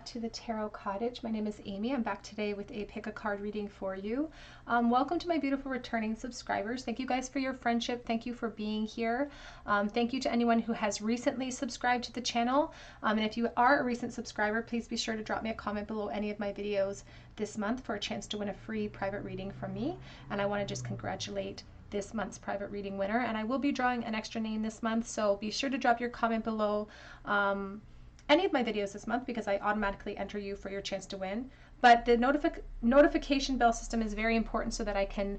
to the Tarot Cottage. My name is Amy. I'm back today with a pick a card reading for you. Welcome to my beautiful returning subscribers. Thank you guys for your friendship. Thank you for being here. Thank you to anyone who has recently subscribed to the channel. And if you are a recent subscriber, please be sure to drop me a comment below any of my videos this month for a chance to win a free private reading from me. And I want to just congratulate this month's private reading winner. And I will be drawing an extra name this month, so be sure to drop your comment below any of my videos this month because I automatically enter you for your chance to win. But the notification bell system is very important so that I can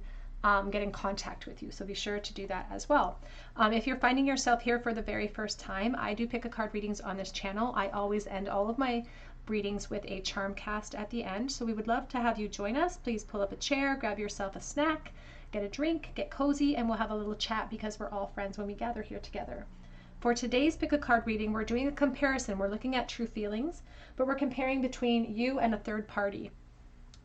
get in contact with you. So be sure to do that as well. If you're finding yourself here for the very first time, I do pick a card readings on this channel. I always end all of my readings with a charm cast at the end. So we would love to have you join us. Please pull up a chair, grab yourself a snack, get a drink, get cozy, and we'll have a little chat because we're all friends when we gather here together. For today's pick a card reading, we're doing a comparison. We're looking at true feelings, but we're comparing between you and a third party.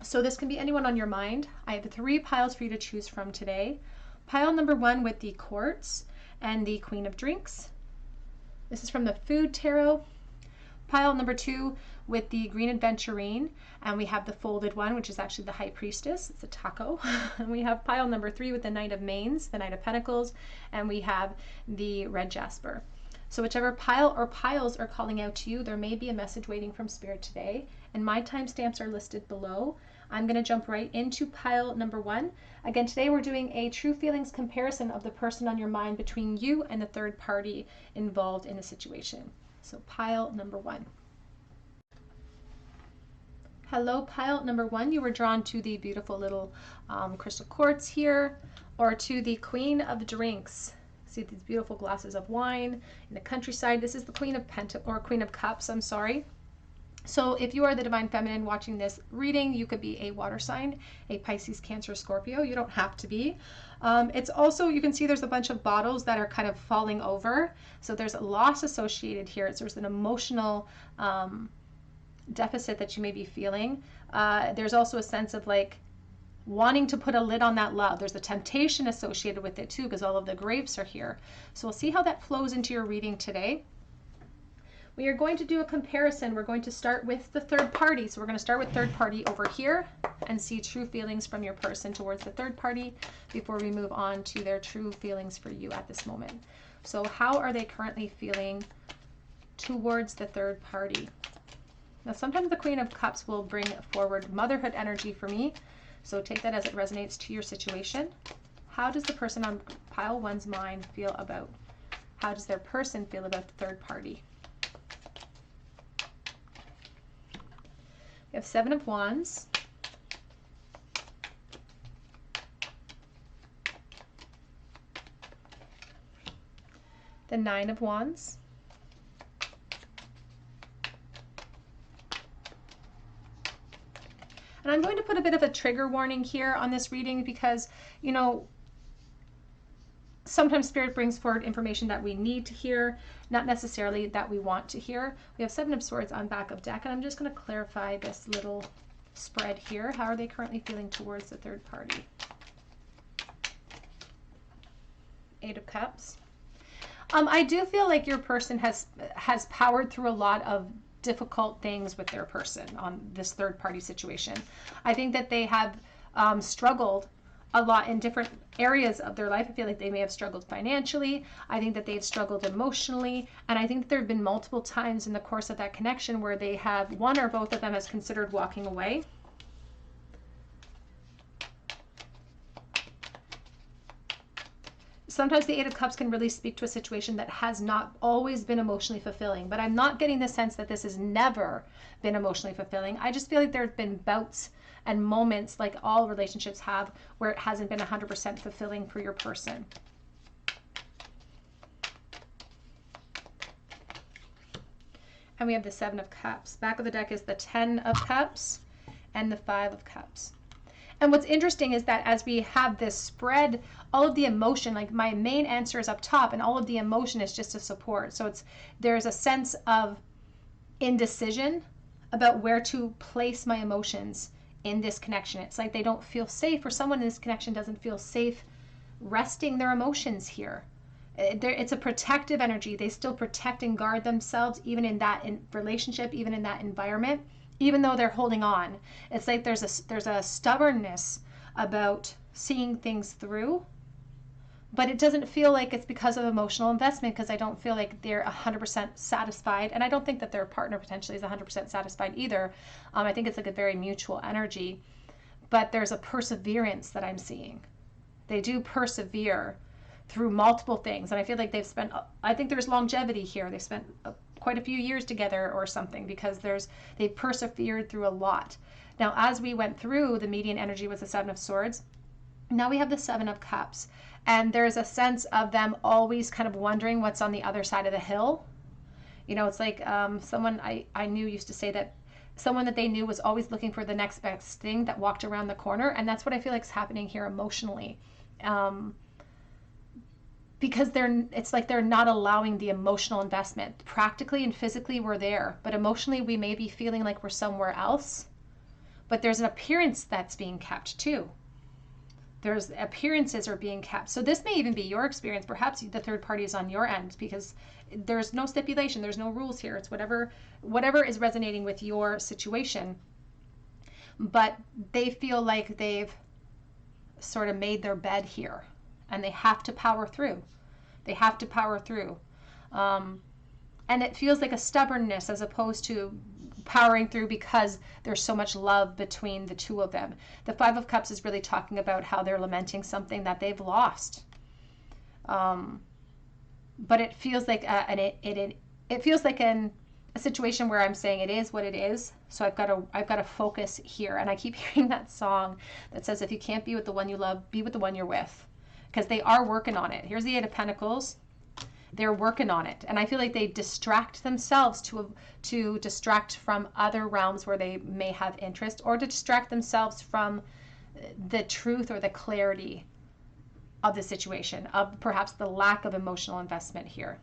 So this can be anyone on your mind. I have 3 piles for you to choose from today. Pile number 1 with the quartz and the Queen of Drinks. This is from the Food Tarot. Pile number 2 with the Green Adventurine, and we have the folded one, which is actually the High Priestess. It's a taco. And we have pile number 3 with the Knight of Mains, the Knight of Pentacles, and we have the Red Jasper. So whichever pile or piles are calling out to you, there may be a message waiting from Spirit today, and my timestamps are listed below. I'm going to jump right into pile number 1. Again, today we're doing a true feelings comparison of the person on your mind between you and the third party involved in the situation. So pile number 1. Hello, pile number 1. You were drawn to the beautiful little crystal quartz here, or to the Queen of Drinks. See these beautiful glasses of wine in the countryside. This is the Queen of Queen of Cups, I'm sorry. So if you are the Divine Feminine watching this reading, you could be a water sign, a Pisces, Cancer, Scorpio. You don't have to be. It's also, you can see there's a bunch of bottles that are kind of falling over. So there's a loss associated here. So there's an emotional deficit that you may be feeling. There's also a sense of like wanting to put a lid on that love. There's a temptation associated with it too because all of the grapes are here. So we'll see how that flows into your reading today. We are going to do a comparison. We're going to start with the third party. So we're going to start with third party over here and see true feelings from your person towards the third party before we move on to their true feelings for you at this moment. So how are they currently feeling towards the third party? Now, sometimes the Queen of Cups will bring forward motherhood energy for me. So take that as it resonates to your situation. How does the person on pile 1's mind feel about? How does their person feel about the third party? We have 7 of Wands. The 9 of Wands. And I'm going to put a bit of a trigger warning here on this reading because, you know, sometimes Spirit brings forward information that we need to hear, not necessarily that we want to hear. We have 7 of Swords on back of deck, and I'm just going to clarify this little spread here. How are they currently feeling towards the third party? 8 of Cups. I do feel like your person has powered through a lot of difficult things with their person on this third party situation. I think that they have struggled a lot in different areas of their life. I feel like they may have struggled financially. I think that they've struggled emotionally. And I think that there have been multiple times in the course of that connection where they have, one or both of them has considered walking away. Sometimes the 8 of Cups can really speak to a situation that has not always been emotionally fulfilling, but I'm not getting the sense that this has never been emotionally fulfilling. I just feel like there have been bouts and moments, like all relationships have, where it hasn't been 100% fulfilling for your person. And we have the 7 of Cups. Back of the deck is the 10 of Cups and the 5 of Cups. And what's interesting is that as we have this spread, all of the emotion, like my main answer is up top and all of the emotion is just a support. So there's a sense of indecision about where to place my emotions in this connection. It's like they don't feel safe, or someone in this connection doesn't feel safe resting their emotions here. It's a protective energy. They still protect and guard themselves, even in that relationship, even in that environment, even though they're holding on. It's like there's a stubbornness about seeing things through, but it doesn't feel like it's because of emotional investment, because I don't feel like they're 100% satisfied, and I don't think that their partner potentially is 100% satisfied either. I think it's like a very mutual energy, but there's a perseverance that I'm seeing. They do persevere through multiple things, and I feel like I think there's longevity here. They've spent quite a few years together or something, because they've persevered through a lot. Now, as we went through, the median energy was the Seven of Swords. Now we have the Seven of Cups, and there's a sense of them always kind of wondering what's on the other side of the hill. You know, it's like someone I knew used to say that someone that they knew was always looking for the next best thing that walked around the corner, and that's what I feel like is happening here emotionally. Because it's like they're not allowing the emotional investment. Practically and physically we're there, but emotionally we may be feeling like we're somewhere else. But there's an appearance that's being kept too. There's appearances are being kept. So this may even be your experience. Perhaps the third party is on your end, because there's no stipulation. There's no rules here. It's whatever is resonating with your situation. But they feel like they've sort of made their bed here, and they have to power through. They have to power through. And it feels like a stubbornness as opposed to powering through because there's so much love between the two of them. The Five of Cups is really talking about how they're lamenting something that they've lost. But it feels like it feels like a situation where I'm saying it is what it is. So I've got to focus here. And I keep hearing that song that says, if you can't be with the one you love, be with the one you're with. Because they are working on it. Here's the Eight of Pentacles. They're working on it. And I feel like they distract themselves to distract from other realms where they may have interest, or to distract themselves from the truth or the clarity of the situation, of perhaps the lack of emotional investment here.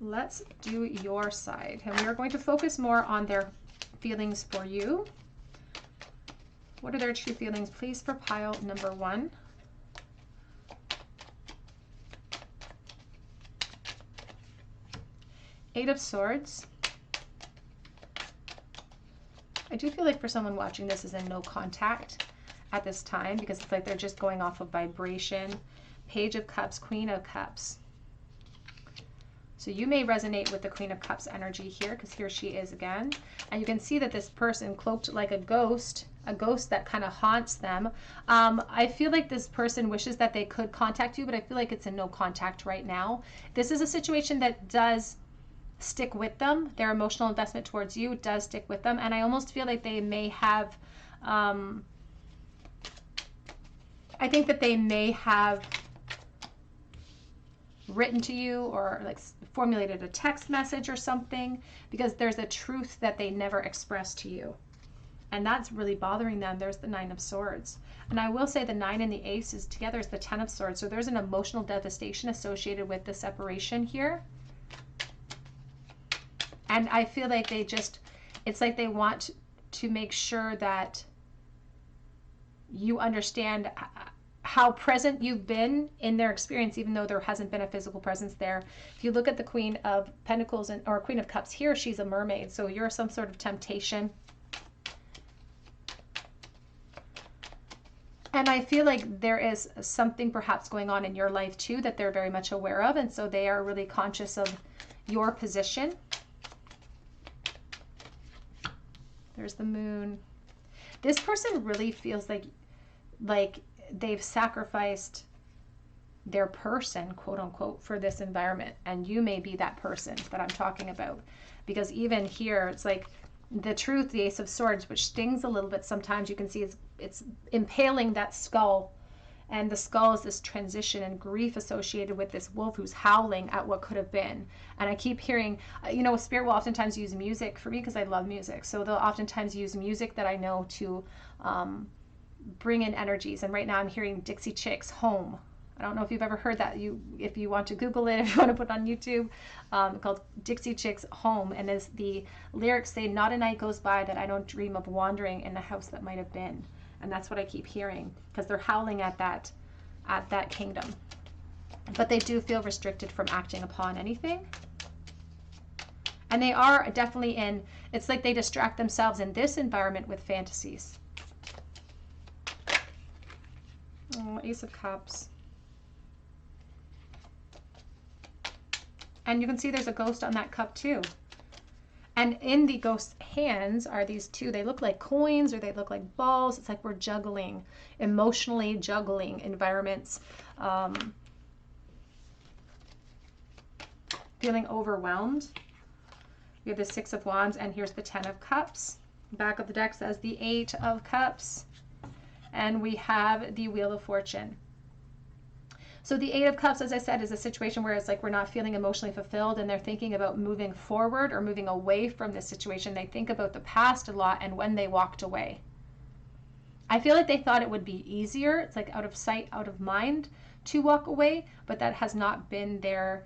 Let's do your side. And we are going to focus more on their feelings for you. What are their true feelings, please, for pile number 1? Eight of Swords. I do feel like for someone watching this is in no contact at this time, because it's like they're just going off of vibration. Page of Cups, Queen of Cups. So you may resonate with the Queen of Cups energy here, because here she is again. And you can see that this person cloaked like a ghost that kind of haunts them. I feel like this person wishes that they could contact you, but I feel like it's in no contact right now. This is a situation that does stick with them. Their emotional investment towards you does stick with them. And I almost feel like they may have, I think that they may have written to you or like formulated a text message or something, because there's a truth that they never expressed to you. And that's really bothering them. There's the Nine of Swords. And I will say the 9 and the Ace is together is the 10 of Swords. So there's an emotional devastation associated with the separation here. And I feel like it's like they want to make sure that you understand how present you've been in their experience, even though there hasn't been a physical presence there. If you look at the Queen of Pentacles or Queen of Cups here, she's a mermaid. So you're some sort of temptation. And I feel like there is something perhaps going on in your life too that they're very much aware of. And so they are really conscious of your position. There's the Moon. This person really feels like they've sacrificed their person, quote unquote, for this environment. And you may be that person that I'm talking about. Because even here, it's like the truth, the Ace of Swords, which stings a little bit sometimes. You can see it's impaling that skull. And the skull is this transition and grief associated with this wolf who's howling at what could have been. And I keep hearing, Spirit will oftentimes use music for me because I love music. So they'll oftentimes use music that I know to bring in energies. And right now I'm hearing Dixie Chicks, Home. I don't know if you've ever heard that. If you want to Google it, if you want to put it on YouTube, called Dixie Chicks, Home. And as the lyrics say, not a night goes by that I don't dream of wandering in the house that might have been. And that's what I keep hearing, because they're howling at that kingdom. But they do feel restricted from acting upon anything. And they are definitely it's like they distract themselves in this environment with fantasies. Oh, Ace of Cups. And you can see there's a ghost on that cup too. And in the ghost's hands are these two. They look like coins or they look like balls. It's like we're juggling, emotionally juggling environments. Feeling overwhelmed. We have the Six of Wands, and here's the Ten of Cups. Back of the deck says the Eight of Cups. And we have the Wheel of Fortune. So the Eight of Cups, as I said, is a situation where it's like we're not feeling emotionally fulfilled, and they're thinking about moving forward or moving away from this situation. They think about the past a lot and when they walked away. I feel like they thought it would be easier. It's like out of sight, out of mind to walk away, but that has not been their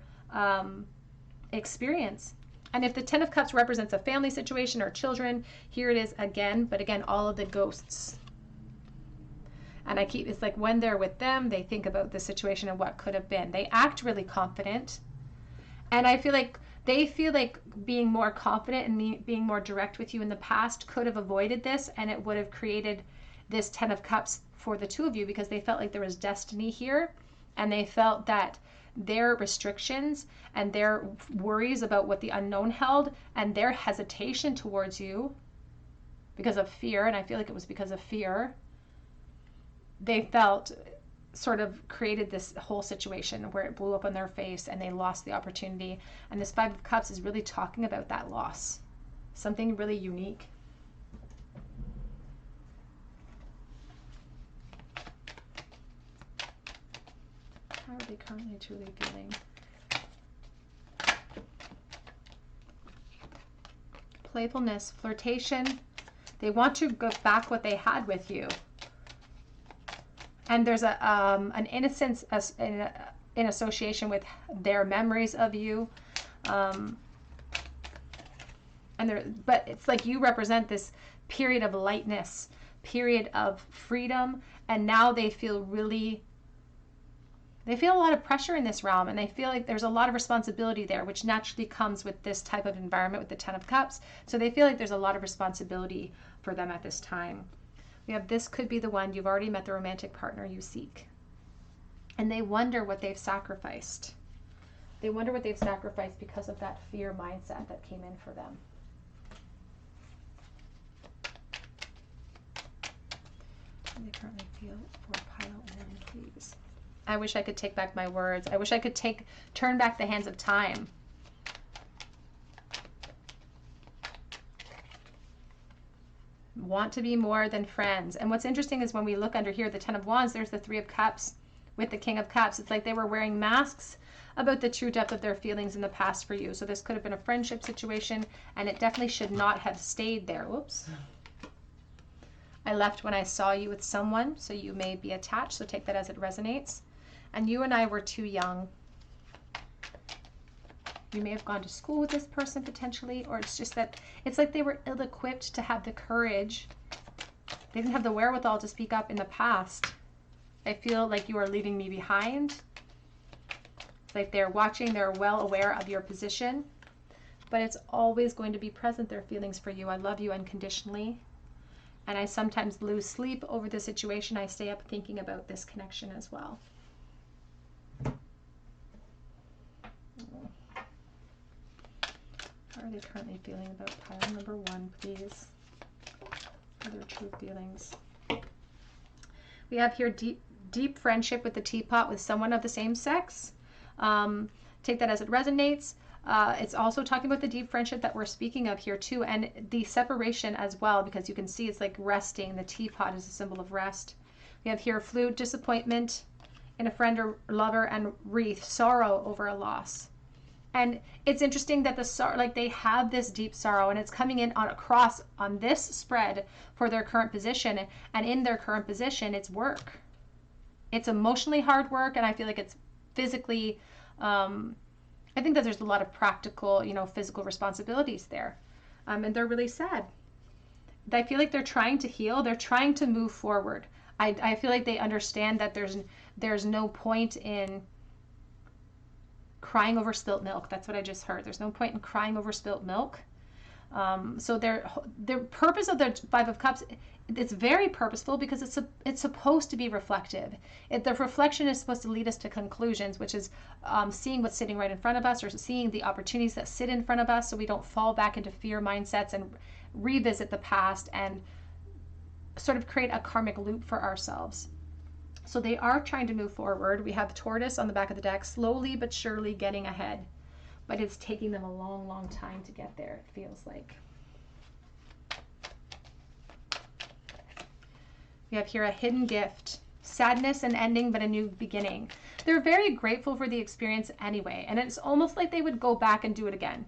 experience. And if the Ten of Cups represents a family situation or children, here it is again, but again, all of the ghosts. And it's like when they're with them, they think about the situation and what could have been. They act really confident. And I feel like they feel like being more confident and being more direct with you in the past could have avoided this, and it would have created this Ten of Cups for the two of you, because they felt like there was destiny here, and they felt that their restrictions and their worries about what the unknown held and their hesitation towards you because of fear, and I feel like it was because of fear, they felt sort of created this whole situation where it blew up on their face and they lost the opportunity. And this Five of Cups is really talking about that loss, something really unique. How are they currently truly feeling? Playfulness, flirtation. They want to go back what they had with you. And there's an innocence in association with their memories of you. But it's like you represent this period of lightness, period of freedom, and now they feel a lot of pressure in this realm, and they feel like there's a lot of responsibility there, which naturally comes with this type of environment with the Ten of Cups. So they feel like there's a lot of responsibility for them at this time. We have this could be the one. You've already met the romantic partner you seek. And they wonder what they've sacrificed. They wonder what they've sacrificed because of that fear mindset that came in for them. How do they currently feel for pile one, please? I wish I could take back my words. I wish I could turn back the hands of time. Want to be more than friends. And what's interesting is when we look under here, the Ten of Wands, there's the Three of Cups with the King of Cups. It's like they were wearing masks about the true depth of their feelings in the past for you. So this could have been a friendship situation, and it definitely should not have stayed there. Whoops. I left when I saw you with someone, so you may be attached. So take that as it resonates. And you and I were too young. You may have gone to school with this person potentially, or it's just that it's like they were ill-equipped to have the courage. They didn't have the wherewithal to speak up in the past. I feel like you are leaving me behind. It's like they're watching, they're well aware of your position, but it's always going to be present, their feelings for you. I love you unconditionally. And I sometimes lose sleep over the situation. I stay up thinking about this connection as well. How are they currently feeling about pile number one, please? What are their true feelings? We have here deep friendship with the teapot with someone of the same sex. Take that as it resonates. It's also talking about the deep friendship that we're speaking of here too, and the separation as well, because you can see it's like resting. The teapot is a symbol of rest. We have here flute, disappointment in a friend or lover, and wreath, sorrow over a loss. And it's interesting that the sorrow, like they have this deep sorrow, and it's coming in across on this spread for their current position. And in their current position, it's work. It's emotionally hard work, and I feel like it's physically, I think that there's a lot of practical, physical responsibilities there. And they're really sad. I feel like they're trying to heal. They're trying to move forward. I feel like they understand that there's no point in crying over spilt milk. That's what I just heard. There's no point in crying over spilt milk. So their purpose of the Five of Cups, it's very purposeful because it's supposed to be reflective. The reflection is supposed to lead us to conclusions, which is seeing what's sitting right in front of us, or seeing the opportunities that sit in front of us, so we don't fall back into fear mindsets and revisit the past and sort of create a karmic loop for ourselves. So they are trying to move forward. We have Tortoise on the back of the deck, slowly but surely getting ahead. But it's taking them a long, long time to get there, it feels like. We have here a hidden gift. Sadness and ending, but a new beginning. They're very grateful for the experience anyway. And it's almost like they would go back and do it again.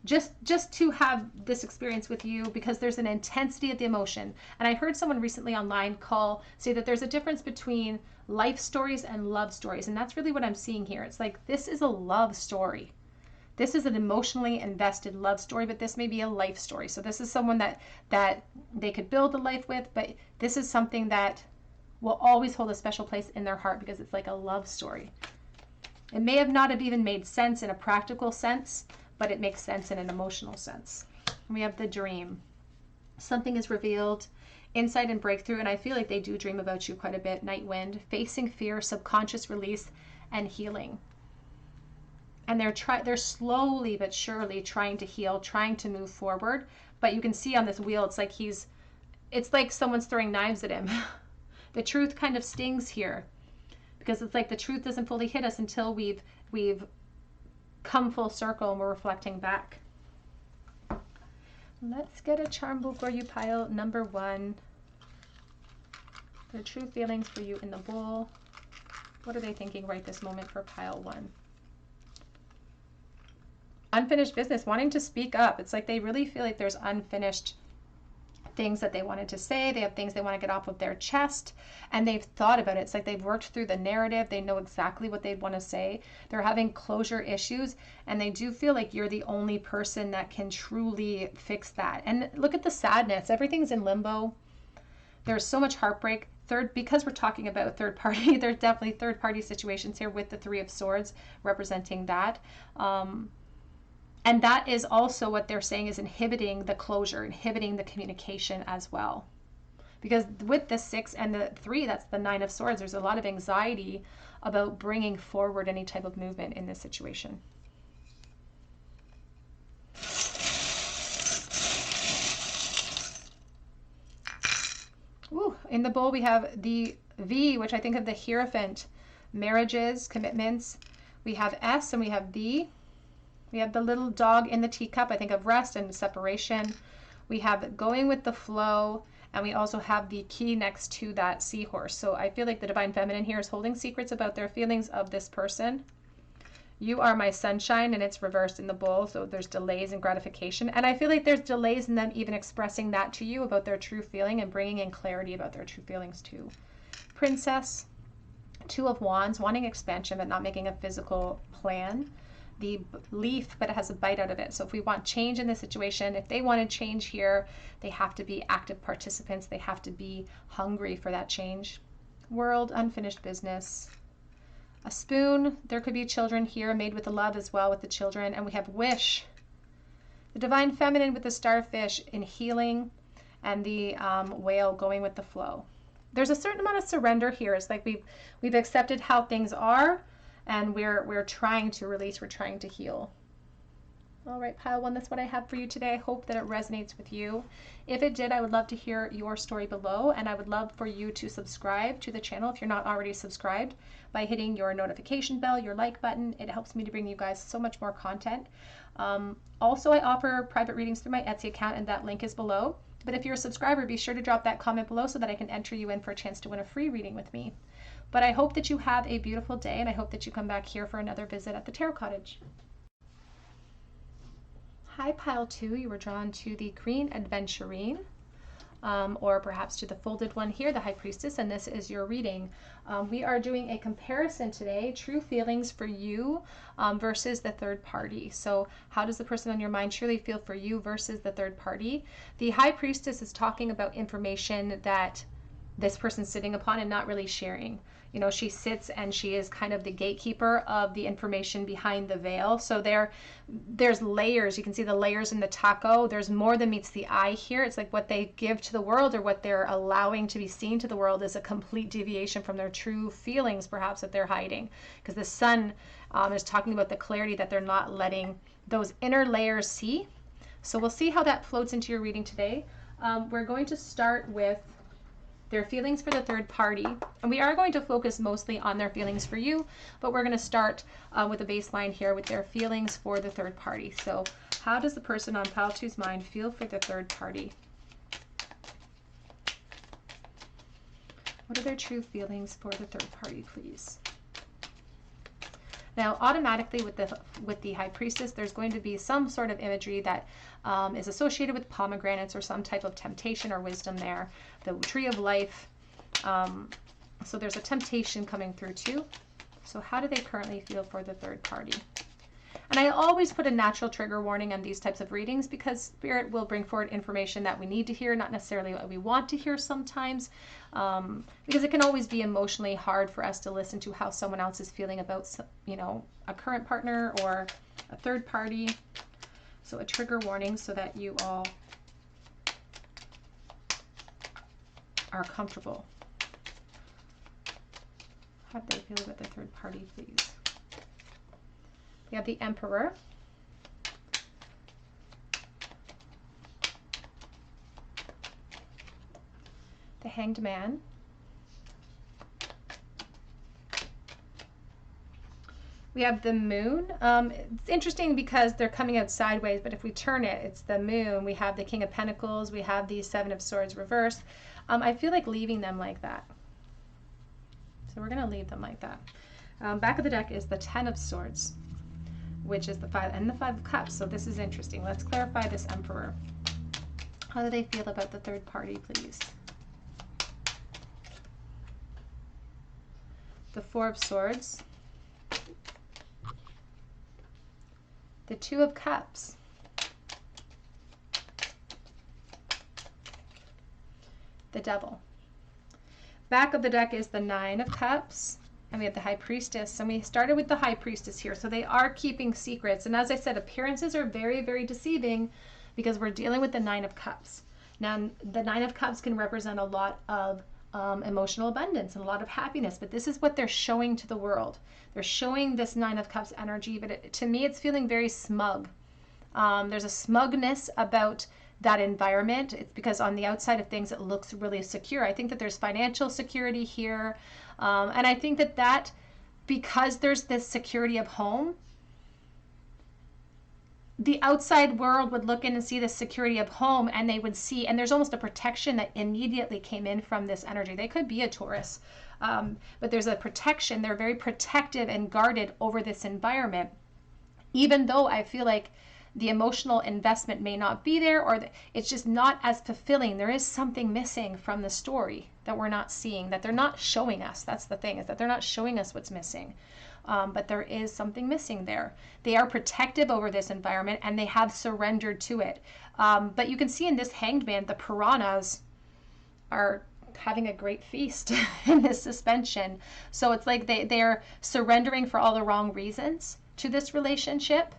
Just to have this experience with you, because there's an intensity of the emotion. And I heard someone recently online say that there's a difference between life stories and love stories. And that's really what I'm seeing here. It's like, this is a love story. This is an emotionally invested love story, but this may be a life story. So this is someone that they could build a life with, but this is something that will always hold a special place in their heart because it's like a love story. It may have not have even made sense in a practical sense, but it makes sense in an emotional sense. We have the dream. Something is revealed, insight and breakthrough, and I feel like they do dream about you quite a bit. Night wind, facing fear, subconscious release, and healing. And they're slowly but surely trying to heal, trying to move forward. But you can see on this wheel, it's like someone's throwing knives at him. The truth kind of stings here, because it's like the truth doesn't fully hit us until we've come full circle and we're reflecting back. Let's get a charm bowl for you, pile number 1. The true feelings for you in the bowl. What are they thinking right this moment for pile 1? Unfinished business, wanting to speak up. It's like they really feel like there's unfinished things that they wanted to say. They have things they want to get off of their chest, and they've thought about it. It's like they've worked through the narrative. They know exactly what they'd want to say. They're having closure issues, and they do feel like you're the only person that can truly fix that. And look at the sadness. Everything's in limbo. There's so much heartbreak. Because we're talking about third party, there's definitely third party situations here with the Three of Swords representing that. And that is also what they're saying is inhibiting the closure, inhibiting the communication as well. Because with the 6 and the 3, that's the 9 of Swords, there's a lot of anxiety about bringing forward any type of movement in this situation. Ooh, in the bowl we have the V, which I think of the Hierophant, marriages, commitments. We have S and we have V. We have the little dog in the teacup. I think of rest and separation. We have going with the flow, and we also have the key next to that seahorse. So I feel like the Divine Feminine here is holding secrets about their feelings of this person. You are my sunshine, and it's reversed in the bowl, so there's delays in gratification. And I feel like there's delays in them even expressing that to you about their true feeling and bringing in clarity about their true feelings too. Princess, 2 of Wands, wanting expansion but not making a physical plan. The leaf, but it has a bite out of it. So if we want change in this situation, if they want to change here, they have to be active participants. They have to be hungry for that change. World, unfinished business. A spoon, there could be children here, made with the love as well with the children. And we have wish. The Divine Feminine with the starfish in healing, and the whale going with the flow. There's a certain amount of surrender here. It's like we've accepted how things are, and we're trying to release, we're trying to heal. All right, pile 1, that's what I have for you today. I hope that it resonates with you. If it did, I would love to hear your story below, and I would love for you to subscribe to the channel if you're not already subscribed by hitting your notification bell, your like button. It helps me to bring you guys so much more content. Also, I offer private readings through my Etsy account, and that link is below. But if you're a subscriber, be sure to drop that comment below so that I can enter you in for a chance to win a free reading with me. But I hope that you have a beautiful day, and I hope that you come back here for another visit at the Tarot Cottage. Hi, pile 2. You were drawn to the Green Adventurine. or perhaps to the folded one here, the High Priestess, and this is your reading. We are doing a comparison today, true feelings for you versus the third party. So how does the person on your mind truly feel for you versus the third party? The High Priestess is talking about information that this person's sitting upon and not really sharing. You know, she sits and she is kind of the gatekeeper of the information behind the veil. So there's layers. You can see the layers in the taco. There's more than meets the eye here. It's like what they give to the world or what they're allowing to be seen to the world is a complete deviation from their true feelings, perhaps, that they're hiding. Because the Sun is talking about the clarity that they're not letting those inner layers see. So we'll see how that floats into your reading today. We're going to start with their feelings for the third party, and we are going to focus mostly on their feelings for you, but we're going to start with a baseline here with their feelings for the third party. So how does the person on pile two's mind feel for the third party? What are their true feelings for the third party, please? Now, automatically with the High Priestess, there's going to be some sort of imagery that is associated with pomegranates or some type of temptation or wisdom there. The Tree of Life. So there's a temptation coming through too. So how do they currently feel for the third party? And I always put a natural trigger warning on these types of readings because Spirit will bring forward information that we need to hear, not necessarily what we want to hear sometimes, because it can always be emotionally hard for us to listen to how someone else is feeling about, you know, a current partner or a third party. So a trigger warning so that you all are comfortable. How do they feel about the third party, please? We have the Emperor. The Hanged Man. We have the Moon. It's interesting because they're coming out sideways, but if we turn it, it's the Moon. We have the King of Pentacles. We have the Seven of Swords reversed. I feel like leaving them like that. So we're going to leave them like that. Back of the deck is the Ten of Swords, which is the Five and the Five of Cups. So this is interesting. Let's clarify this Emperor. How do they feel about the third party, please? The Four of Swords. The Two of Cups. The Devil. Back of the deck is the Nine of Cups. And we have the High Priestess. And we started with the High Priestess here. So they are keeping secrets. And as I said, appearances are very, very deceiving because we're dealing with the Nine of Cups. Now, the Nine of Cups can represent a lot of emotional abundance and a lot of happiness. But this is what they're showing to the world. They're showing this Nine of Cups energy. But to me, it's feeling very smug. There's a smugness about that environment. It's because on the outside of things, it looks really secure. I think that there's financial security here. And I think that because there's this security of home, the outside world would look in and see the security of home and they would see, and there's almost a protection that immediately came in from this energy. They could be a Taurus, but there's a protection. They're very protective and guarded over this environment, even though I feel like the emotional investment may not be there, or it's just not as fulfilling. There is something missing from the story that we're not seeing, that they're not showing us. That's the thing, is that they're not showing us what's missing. But there is something missing there. They are protective over this environment and they have surrendered to it. But you can see in this Hanged Man, the piranhas are having a great feast in this suspension. So it's like they're surrendering for all the wrong reasons to this relationship.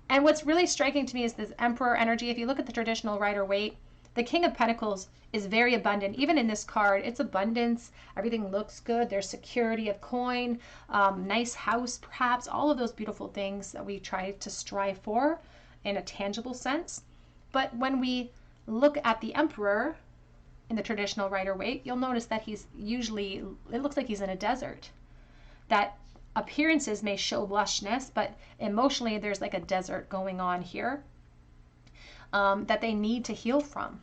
And what's really striking to me is this Emperor energy. If you look at the traditional Rider-Waite, the King of Pentacles is very abundant. Even in this card, it's abundance. Everything looks good. There's security of coin, nice house, perhaps, all of those beautiful things that we try to strive for in a tangible sense. But when we look at the Emperor in the traditional Rider-Waite, you'll notice that he's usually, it looks like he's in a desert. That appearances may show lushness, but emotionally there's like a desert going on here that they need to heal from.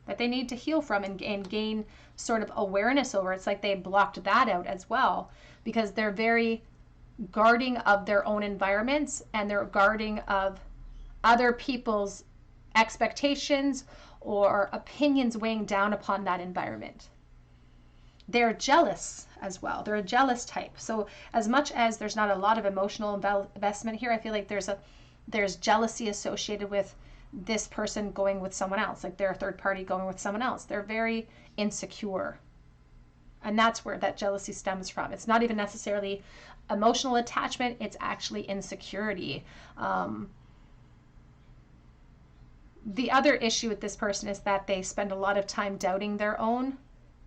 And gain sort of awareness over. It's like they blocked that out as well because they're very guarding of their own environments and they're guarding of other people's expectations or opinions weighing down upon that environment. They're jealous as well. They're a jealous type. So as much as there's not a lot of emotional investment here, I feel like there's jealousy associated with this person going with someone else, like they're a third party going with someone else. They're very insecure. And that's where that jealousy stems from. It's not even necessarily emotional attachment, it's actually insecurity. The other issue with this person is that they spend a lot of time doubting their own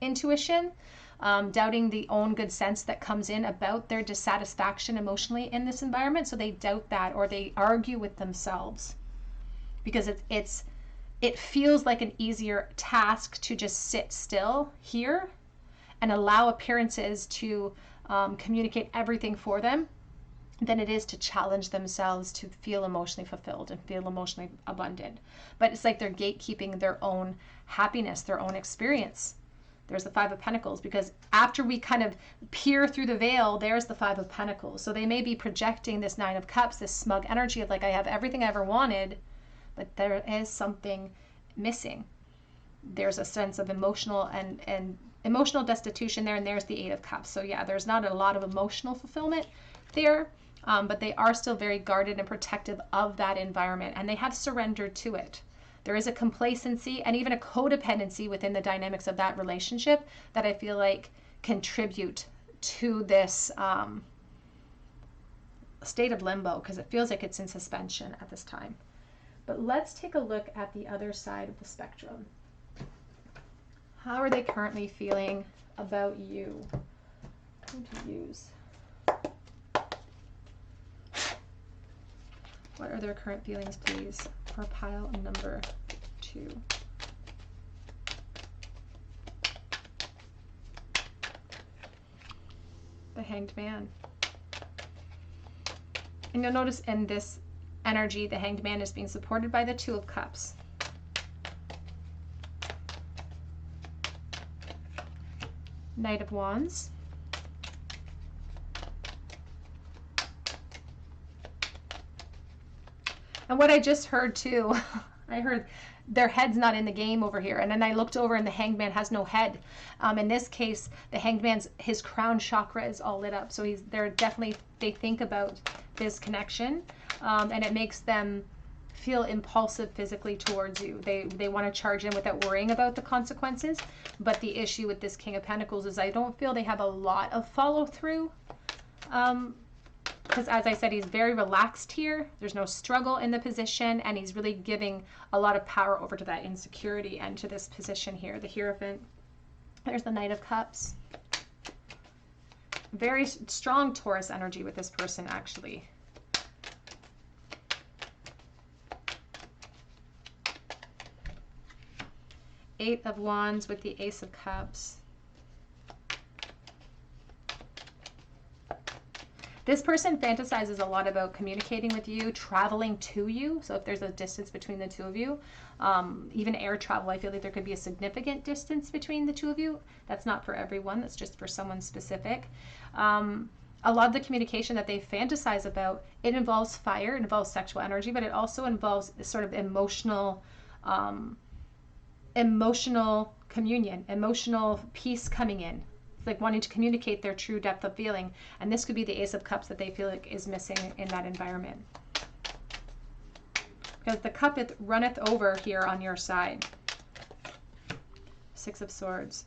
intuition, doubting the own good sense that comes in about their dissatisfaction emotionally in this environment. So they doubt that, or they argue with themselves because it feels like an easier task to just sit still here and allow appearances to communicate everything for them than it is to challenge themselves to feel emotionally fulfilled and feel emotionally abundant. But it's like they're gatekeeping their own happiness, their own experience. There's the Five of Pentacles, because after we kind of peer through the veil, there's the Five of Pentacles. So they may be projecting this Nine of Cups, this smug energy of like, I have everything I ever wanted, but there is something missing. There's a sense of emotional and emotional destitution there, and there's the Eight of Cups. So yeah, there's not a lot of emotional fulfillment there, but they are still very guarded and protective of that environment, and they have surrendered to it. There is a complacency and even a codependency within the dynamics of that relationship that I feel like contribute to this state of limbo, because it feels like it's in suspension at this time. But let's take a look at the other side of the spectrum. How are they currently feeling about you? Who to use? What are their current feelings, please, for pile number 2? The Hanged Man. And you'll notice in this energy, the Hanged Man is being supported by the Two of Cups. Knight of Wands. And what I just heard too, I heard their head's not in the game over here. And then I looked over and the Hanged Man has no head. In this case, the Hanged Man's, his crown chakra is all lit up. So they're definitely, they think about this connection, and it makes them feel impulsive physically towards you. They want to charge in without worrying about the consequences. But the issue with this King of Pentacles is I don't feel they have a lot of follow through. Because as I said, he's very relaxed here. There's no struggle in the position, and he's really giving a lot of power over to that insecurity and to this position here, the Hierophant. There's the Knight of Cups. Very strong Taurus energy with this person, actually. Eight of Wands with the Ace of Cups. This person fantasizes a lot about communicating with you, traveling to you. So if there's a distance between the two of you, even air travel, I feel like there could be a significant distance between the two of you. That's not for everyone. That's just for someone specific. A lot of the communication that they fantasize about, it involves fire, it involves sexual energy, but it also involves sort of emotional communion, emotional peace coming in. It's like wanting to communicate their true depth of feeling. And this could be the Ace of Cups that they feel like is missing in that environment. Because the cup runneth over here on your side. Six of Swords.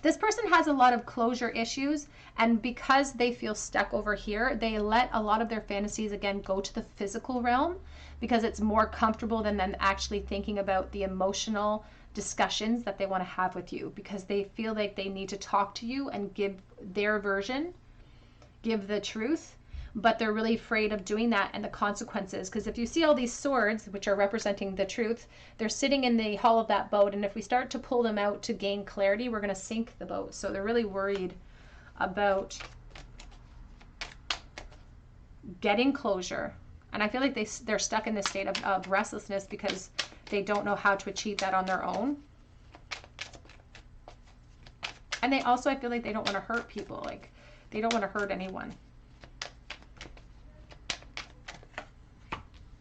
This person has a lot of closure issues, and because they feel stuck over here, they let a lot of their fantasies again go to the physical realm, because it's more comfortable than them actually thinking about the emotional discussions that they want to have with you, because they feel like they need to talk to you and give their version, give the truth, but they're really afraid of doing that and the consequences. Because if you see all these swords, which are representing the truth, they're sitting in the hull of that boat, and if we start to pull them out to gain clarity, we're going to sink the boat. So they're really worried about getting closure, and I feel like they're stuck in this state of restlessness because they don't know how to achieve that on their own. And they also, I feel like they don't want to hurt people. Like, they don't want to hurt anyone.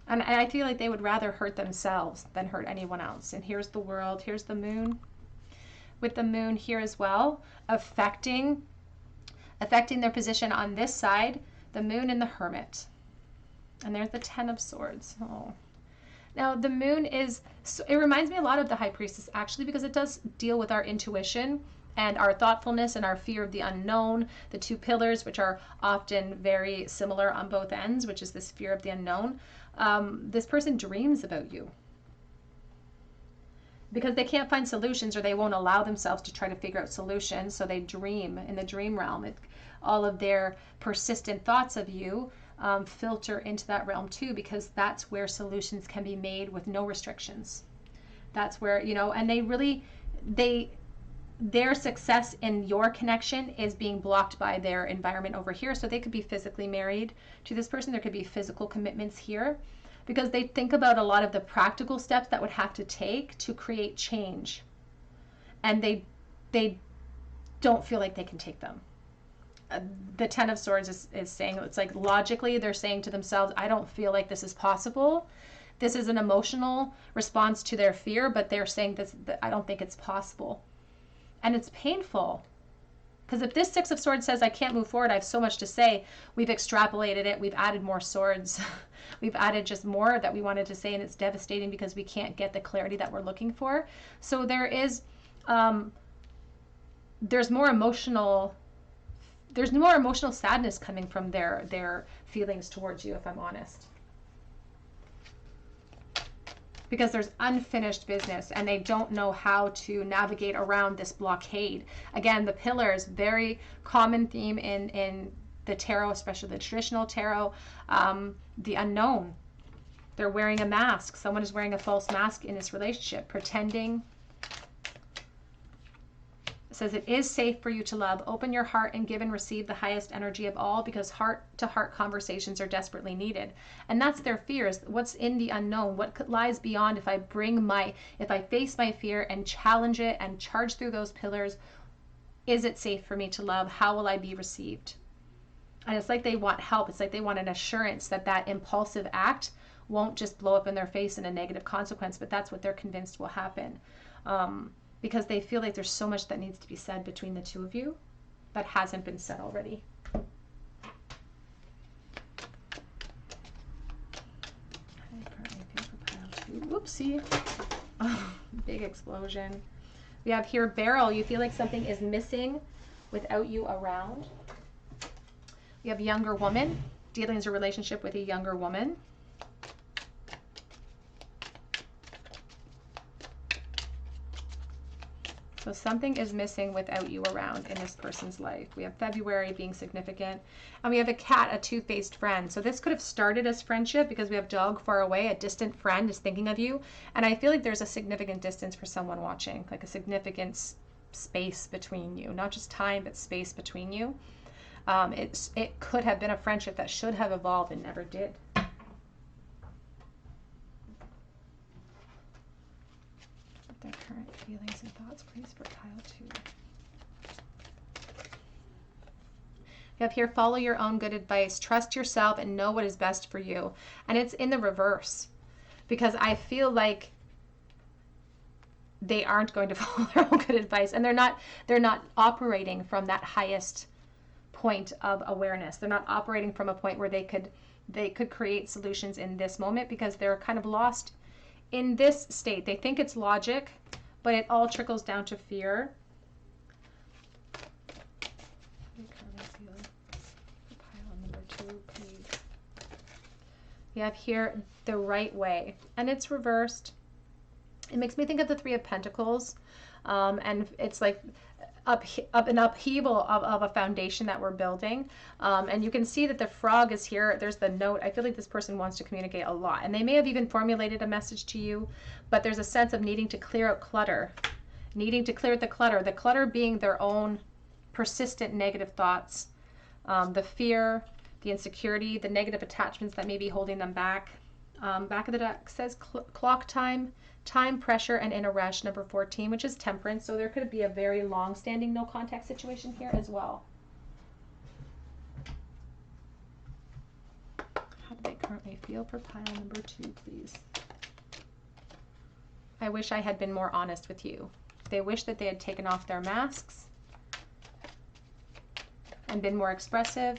And I feel like they would rather hurt themselves than hurt anyone else. And here's the World, here's the Moon. With the Moon here as well, affecting their position on this side, the Moon and the Hermit. And there's the Ten of Swords. Oh. Now the Moon is, it reminds me a lot of the High Priestess actually, because it does deal with our intuition and our thoughtfulness and our fear of the unknown, the two pillars, which are often very similar on both ends, which is this fear of the unknown. This person dreams about you because they can't find solutions, or they won't allow themselves to try to figure out solutions. So they dream in the dream realm. All of their persistent thoughts of you filter into that realm too, because that's where solutions can be made with no restrictions. That's where, you know, and their success in your connection is being blocked by their environment over here. So they could be physically married to this person. There could be physical commitments here, because they think about a lot of the practical steps that would have to take to create change. And they don't feel like they can take them. The Ten of Swords is saying, it's like logically they're saying to themselves, I don't feel like this is possible. This is an emotional response to their fear, but they're saying this, I don't think it's possible. And it's painful, because if this Six of Swords says I can't move forward, I have so much to say, we've extrapolated it, we've added more swords, we've added just more that we wanted to say, and it's devastating because we can't get the clarity that we're looking for. So there is there's more emotional sadness coming from their feelings towards you, if I'm honest. Because there's unfinished business and they don't know how to navigate around this blockade. Again, the pillars, very common theme in the tarot, especially the traditional tarot, the unknown. They're wearing a mask. Someone is wearing a false mask in this relationship, pretending. Says it is safe for you to love. Open your heart and give and receive the highest energy of all, because heart-to-heart conversations are desperately needed. And that's their fears. What's in the unknown? What lies beyond if I face my fear and challenge it and charge through those pillars? Is it safe for me to love? How will I be received? And it's like they want help. It's like they want an assurance that that impulsive act won't just blow up in their face in a negative consequence, but that's what they're convinced will happen. Because they feel like there's so much that needs to be said between the two of you that hasn't been said already. Whoopsie. Oh, big explosion. We have here Beryl. You feel like something is missing without you around. We have younger woman. Dealing as a relationship with a younger woman. So something is missing without you around in this person's life. We have February being significant. And we have a cat, a two-faced friend. So this could have started as friendship, because we have dog far away. A distant friend is thinking of you. And I feel like there's a significant distance for someone watching, like a significant space between you. Not just time, but space between you. It could have been a friendship that should have evolved and never did. Their current feelings and thoughts, please, for pile 2. You have here, follow your own good advice. Trust yourself and know what is best for you. And it's in the reverse, because I feel like they aren't going to follow their own good advice, and they're not operating from that highest point of awareness. They're not operating from a point where they could create solutions in this moment, because they're kind of lost in this state. They think it's logic, but it all trickles down to fear. You have here the right way, and it's reversed. It makes me think of the Three of Pentacles, and it's like an upheaval of a foundation that we're building. And you can see that the frog is here. There's the note. I feel like this person wants to communicate a lot, and they may have even formulated a message to you, but there's a sense of needing to clear out clutter, needing to clear the clutter being their own persistent negative thoughts, the fear, the insecurity, the negative attachments that may be holding them back. Back of the deck says clock time, time pressure, and in a rush, number 14, which is temperance. So there could be a very long-standing no contact situation here as well. How What do they currently feel for pile number 2, please? I wish I had been more honest with you. They wish that they had taken off their masks and been more expressive.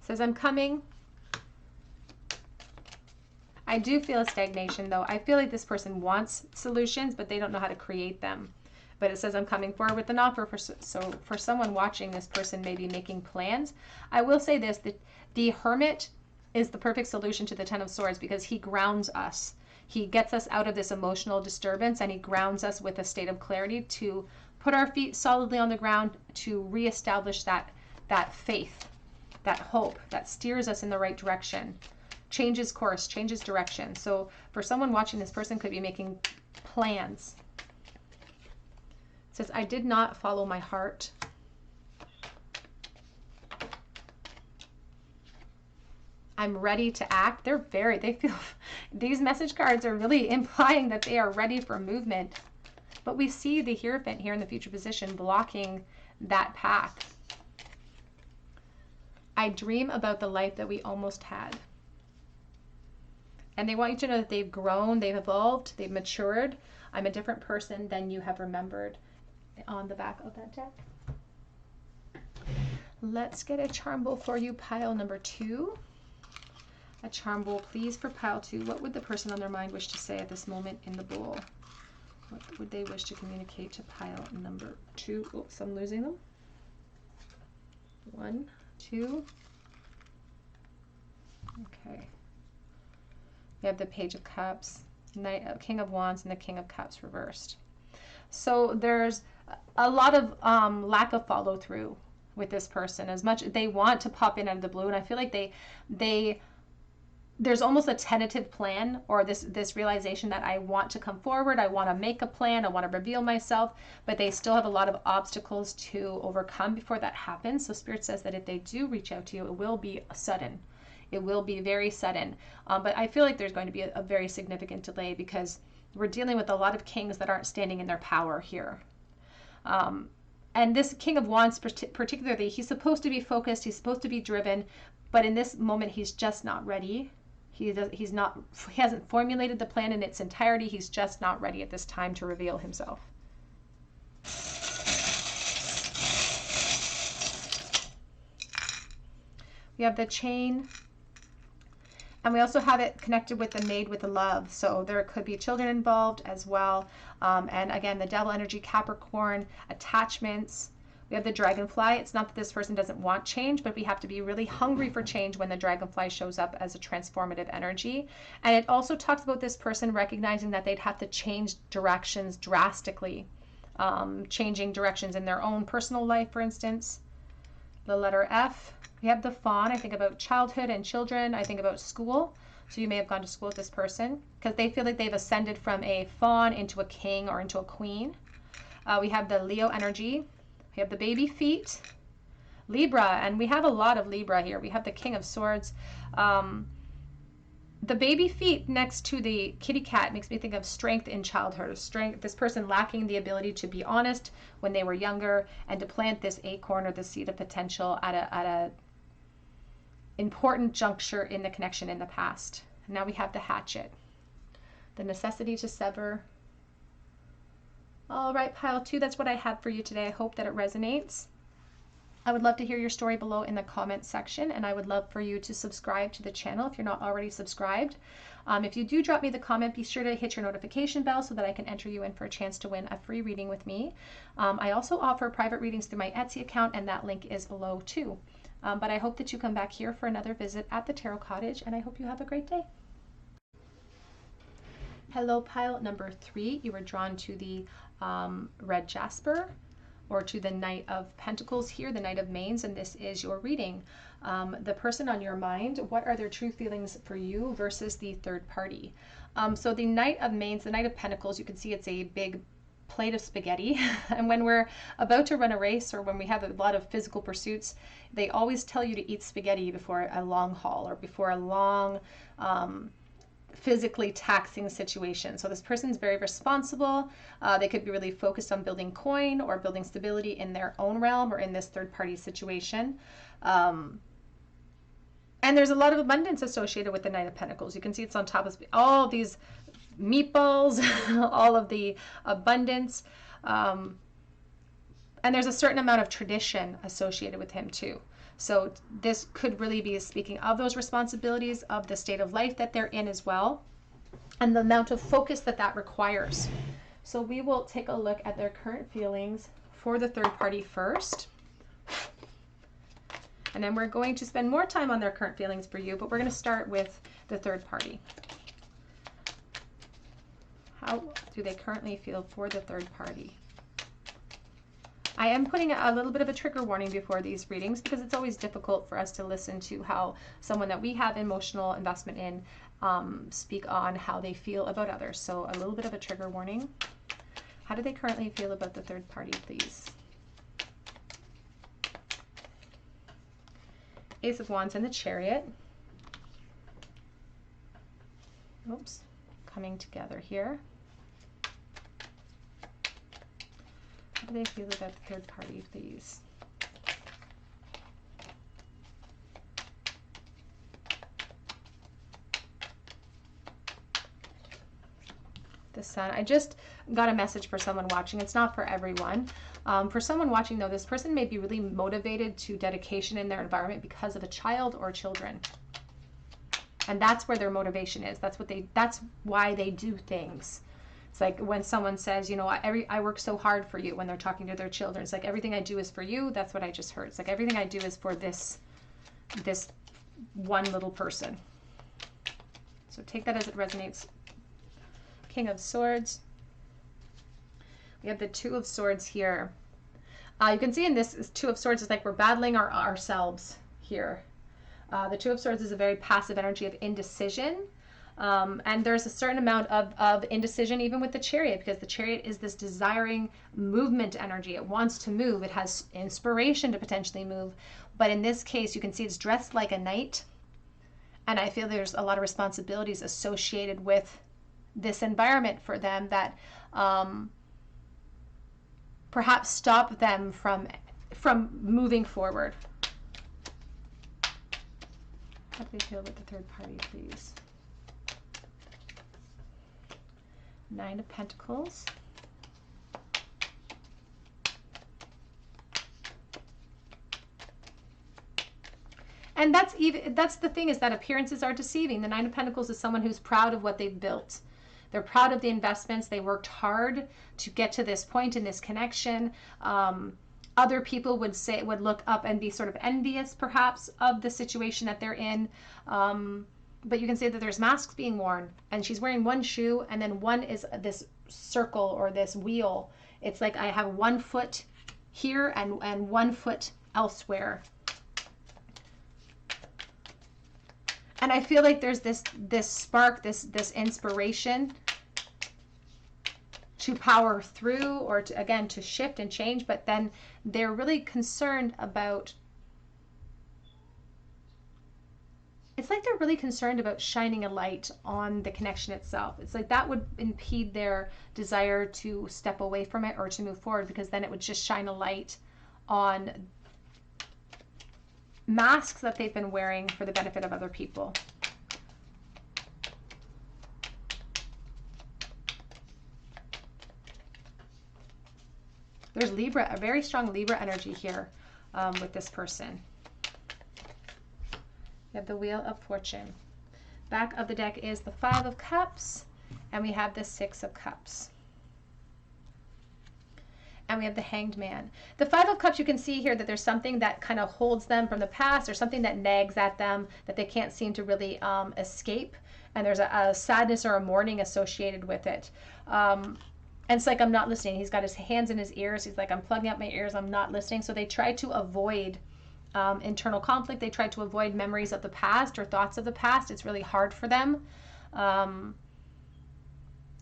Says, I'm coming. I do feel a stagnation though. I feel like this person wants solutions, but they don't know how to create them. But it says, I'm coming forward with an offer. So for someone watching, this person may be making plans. I will say this, that the Hermit is the perfect solution to the Ten of Swords because he grounds us. He gets us out of this emotional disturbance and he grounds us with a state of clarity to put our feet solidly on the ground, to reestablish that faith, that hope that steers us in the right direction, changes course, changes direction. So for someone watching, this person could be making plans. It says, I did not follow my heart. I'm ready to act. They feel, these message cards are really implying that they are ready for movement. But we see the Hierophant here in the future position blocking that path. I dream about the life that we almost had. And they want you to know that they've grown, they've evolved, they've matured. I'm a different person than you have remembered on the back of that deck. Let's get a charm bowl for you, pile number 2. A charm bowl, please, for pile 2. What would the person on their mind wish to say at this moment in the bowl? What would they wish to communicate to pile number 2? Oops, I'm losing them. 1, 2. Okay. We have the Page of Cups, King of Wands, and the King of Cups reversed. So there's a lot of lack of follow through with this person. As much they want to pop in out of the blue, and I feel like there's almost a tentative plan, or this realization that I want to come forward, I want to make a plan, I want to reveal myself, but they still have a lot of obstacles to overcome before that happens. So Spirit says that if they do reach out to you, it will be sudden. It will be very sudden. But I feel like there's going to be a very significant delay because we're dealing with a lot of kings that aren't standing in their power here. And this King of Wands particularly, he's supposed to be focused, he's supposed to be driven, but in this moment he's just not ready. He hasn't formulated the plan in its entirety. He's just not ready at this time to reveal himself. We have the Chain, and we also have it connected with the Maid with the Love. So there could be children involved as well. And again, the Devil energy, Capricorn, attachments. We have the Dragonfly. It's not that this person doesn't want change, but we have to be really hungry for change when the Dragonfly shows up as a transformative energy. And it also talks about this person recognizing that they'd have to change directions drastically, changing directions in their own personal life, for instance. The letter F. We have the Fawn. I think about childhood and children. I think about school. So you may have gone to school with this person because they feel like they've ascended from a fawn into a king or into a queen. We have the Leo energy. We have the baby feet, Libra, and we have a lot of Libra here. We have the King of Swords. The baby feet next to the kitty cat makes me think of strength in childhood. Strength, this person lacking the ability to be honest when they were younger and to plant this acorn or the seed of potential at a important juncture in the connection in the past. Now we have the Hatchet, the necessity to sever. All right, pile 2, that's what I had for you today. I hope that it resonates. I would love to hear your story below in the comments section, and I would love for you to subscribe to the channel if you're not already subscribed. If you do drop me the comment, be sure to hit your notification bell so that I can enter you in for a chance to win a free reading with me. I also offer private readings through my Etsy account, and that link is below too. But I hope that you come back here for another visit at the Tarot Cottage, and I hope you have a great day. Hello, pile number 3. You were drawn to the red jasper, or to the Knight of Pentacles here, the Knight of Mains, and this is your reading. The person on your mind, what are their true feelings for you versus the third party? So the Knight of Mains, the Knight of Pentacles, you can see it's a big plate of spaghetti. And when we're about to run a race or when we have a lot of physical pursuits, they always tell you to eat spaghetti before a long haul or before a long physically taxing situation. So this person's very responsible. They could be really focused on building coin or building stability in their own realm or in this third party situation. And there's a lot of abundance associated with the Knight of Pentacles. You can see it's on top of all these meatballs, all of the abundance. And there's a certain amount of tradition associated with him too. So this could really be speaking of those responsibilities, of the state of life that they're in as well, and the amount of focus that that requires. So we will take a look at their current feelings for the third party first. And then we're going to spend more time on their current feelings for you, but we're going to start with the third party. How do they currently feel for the third party? I am putting a little bit of a trigger warning before these readings because it's always difficult for us to listen to how someone that we have emotional investment in speak on how they feel about others. So a little bit of a trigger warning. How do they currently feel about the third party, please? Ace of Wands and the Chariot. Oops, coming together here. How do they feel about the third party, please? The Sun. I just got a message for someone watching. It's not for everyone. For someone watching though, this person may be really motivated to dedication in their environment because of a child or children. And that's where their motivation is. That's why they do things. It's like when someone says, you know, I work so hard for you when they're talking to their children. It's like everything I do is for you. That's what I just heard. It's like everything I do is for this one little person. So take that as it resonates. King of Swords. We have the Two of Swords here. You can see in this Two of Swords, it's like we're battling ourselves here. The Two of Swords is a very passive energy of indecision. And there's a certain amount of indecision even with the Chariot, because the Chariot is this desiring movement energy. It wants to move. It has inspiration to potentially move. But in this case, you can see it's dressed like a knight. And I feel there's a lot of responsibilities associated with this environment for them that perhaps stop them from moving forward. How do they feel with the third party, please? Nine of Pentacles. And that's the thing, is that appearances are deceiving. The Nine of Pentacles is someone who's proud of what they've built. They're proud of the investments. They worked hard to get to this point in this connection. Other people would look up and be sort of envious, perhaps, of the situation that they're in. But you can see that there's masks being worn, and she's wearing one shoe, and then one is this circle or this wheel. It's like I have one foot here and one foot elsewhere. And I feel like there's this spark, this inspiration to power through, or to shift and change, but then they're really concerned about, it's like they're really concerned about shining a light on the connection itself. It's like that would impede their desire to step away from it or to move forward, because then it would just shine a light on masks that they've been wearing for the benefit of other people. There's Libra, a very strong Libra energy here with this person. We have the Wheel of Fortune. Back of the deck is the Five of Cups, and we have the Six of Cups. And we have the Hanged Man. The Five of Cups, you can see here that there's something that kind of holds them from the past, or something that nags at them that they can't seem to really escape. And there's a sadness or a mourning associated with it. And it's like, I'm not listening. He's got his hands in his ears. He's like, I'm plugging up my ears. I'm not listening. So they try to avoid internal conflict. They try to avoid memories of the past or thoughts of the past. It's really hard for them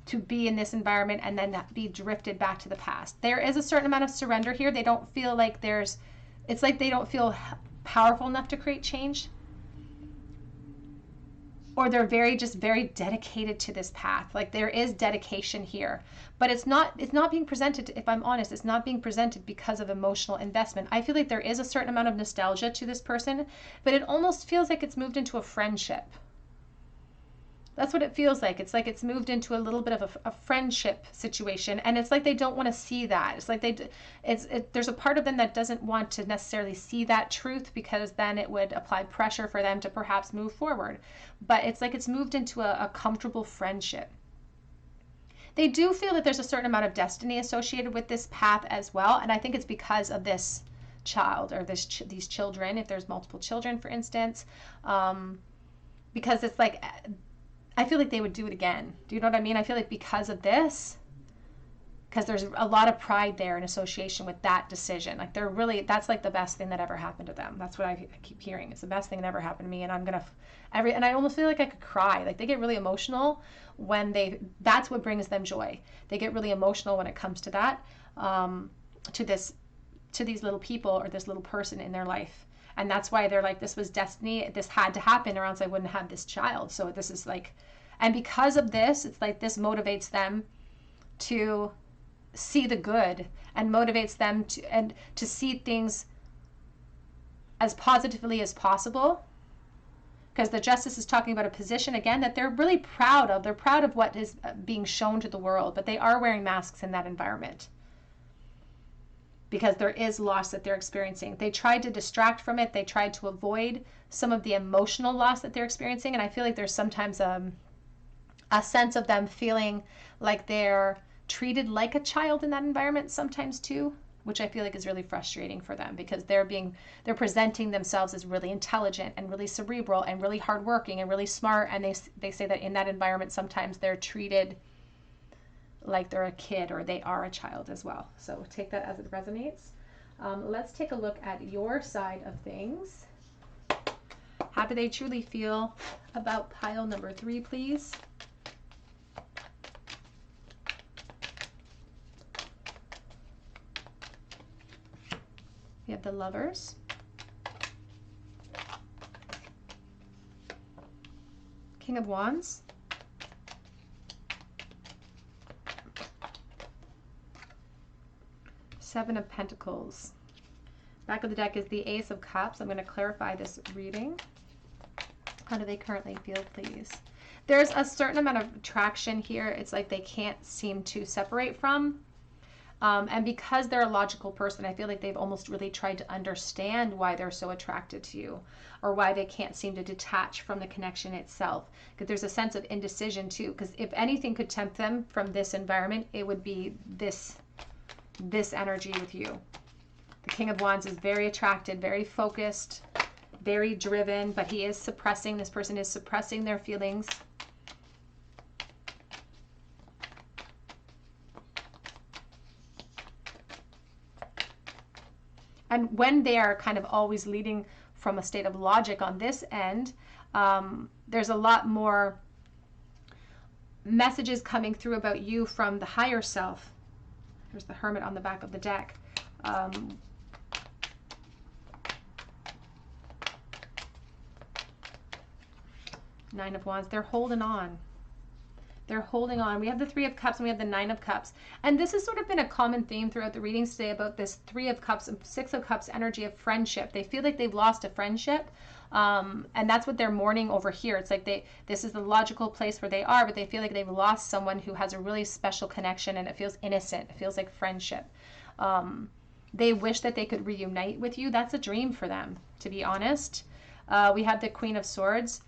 to be in this environment and then be drifted back to the past. There is a certain amount of surrender here. They don't feel like it's like they don't feel powerful enough to create change. or they're just very dedicated to this path. Like there is dedication here, but it's not being presented, if I'm honest, it's not being presented because of emotional investment. I feel like there is a certain amount of nostalgia to this person, but it almost feels like it's moved into a friendship. That's what it feels like. It's like it's moved into a little bit of a friendship situation, and it's like they don't want to see that. It's like there's a part of them that doesn't want to necessarily see that truth, because then it would apply pressure for them to perhaps move forward. But it's like it's moved into a comfortable friendship. They do feel that there's a certain amount of destiny associated with this path as well, and I think it's because of this child or these children, if there's multiple children, for instance, because it's like, I feel like they would do it again. Do you know what I mean? I feel like because of this, because there's a lot of pride there in association with that decision. Like that's like the best thing that ever happened to them. That's what I keep hearing. It's the best thing that ever happened to me. And and I almost feel like I could cry. Like they get really emotional when that's what brings them joy. They get really emotional when it comes to that, to these little people or this little person in their life. And that's why they're like, this was destiny. This had to happen or else I wouldn't have this child. So this is like, and because of this, it's like this motivates them to see the good, and motivates them to see things as positively as possible. Because the Justice is talking about a position, again, that they're really proud of. They're proud of what is being shown to the world, but they are wearing masks in that environment, because there is loss that they're experiencing. They tried to distract from it. They tried to avoid some of the emotional loss that they're experiencing. And I feel like there's sometimes a sense of them feeling like they're treated like a child in that environment sometimes too, which I feel like is really frustrating for them, because they're presenting themselves as really intelligent and really cerebral and really hardworking and really smart. And they say that in that environment, sometimes they're treated like they're a kid or they are a child as well. So take that as it resonates. Let's take a look at your side of things. How do they truly feel about pile number 3, please? We have the Lovers, King of Wands, Seven of Pentacles. Back of the deck is the Ace of Cups. I'm going to clarify this reading. How do they currently feel, please? There's a certain amount of attraction here. It's like they can't seem to separate from. And because they're a logical person, I feel like they've almost really tried to understand why they're so attracted to you, or why they can't seem to detach from the connection itself. Because there's a sense of indecision too. Because if anything could tempt them from this environment, it would be this energy with you. The King of Wands is very attracted, very focused, very driven, but this person is suppressing their feelings. And when they are kind of always leading from a state of logic on this end, there's a lot more messages coming through about you from the higher self. There's the Hermit on the back of the deck. Nine of Wands. They're holding on. They're holding on. We have the Three of Cups and we have the Nine of Cups. And this has sort of been a common theme throughout the readings today about this Three of Cups and Six of Cups energy of friendship. They feel like they've lost a friendship. And that's what they're mourning over here. It's like this is the logical place where they are, but they feel like they've lost someone who has a really special connection, and it feels innocent. It feels like friendship. They wish that they could reunite with you. That's a dream for them, to be honest. We have the Queen of Swords.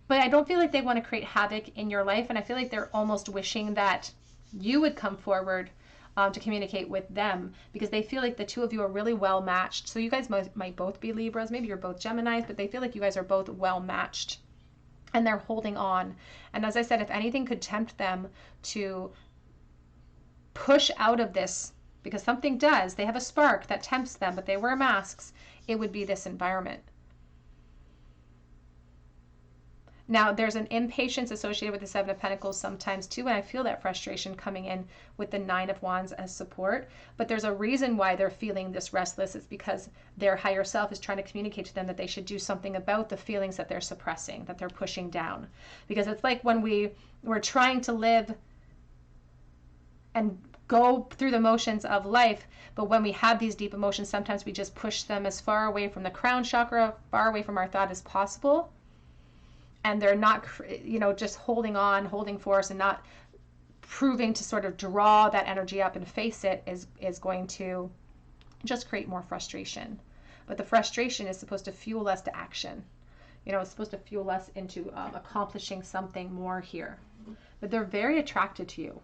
But I don't feel like they want to create havoc in your life. And I feel like they're almost wishing that you would come forward to communicate with them, because they feel like the two of you are really well matched. So you guys might both be Libras. Maybe you're both Geminis, but they feel like you guys are both well matched and they're holding on. And as I said, if anything could tempt them to push out of this, because something does, they have a spark that tempts them, but they wear masks, it would be this environment. Now, there's an impatience associated with the Seven of Pentacles sometimes too, and I feel that frustration coming in with the Nine of Wands as support. But there's a reason why they're feeling this restless. It's because their higher self is trying to communicate to them that they should do something about the feelings that they're suppressing, that they're pushing down. Because it's like when we're trying to live and go through the motions of life, but when we have these deep emotions, sometimes we just push them as far away from the crown chakra, far away from our thought as possible. And they're not, just holding on, holding force, and not proving to sort of draw that energy up and face it is going to just create more frustration. But the frustration is supposed to fuel us to action. It's supposed to fuel us into accomplishing something more here. But they're very attracted to you.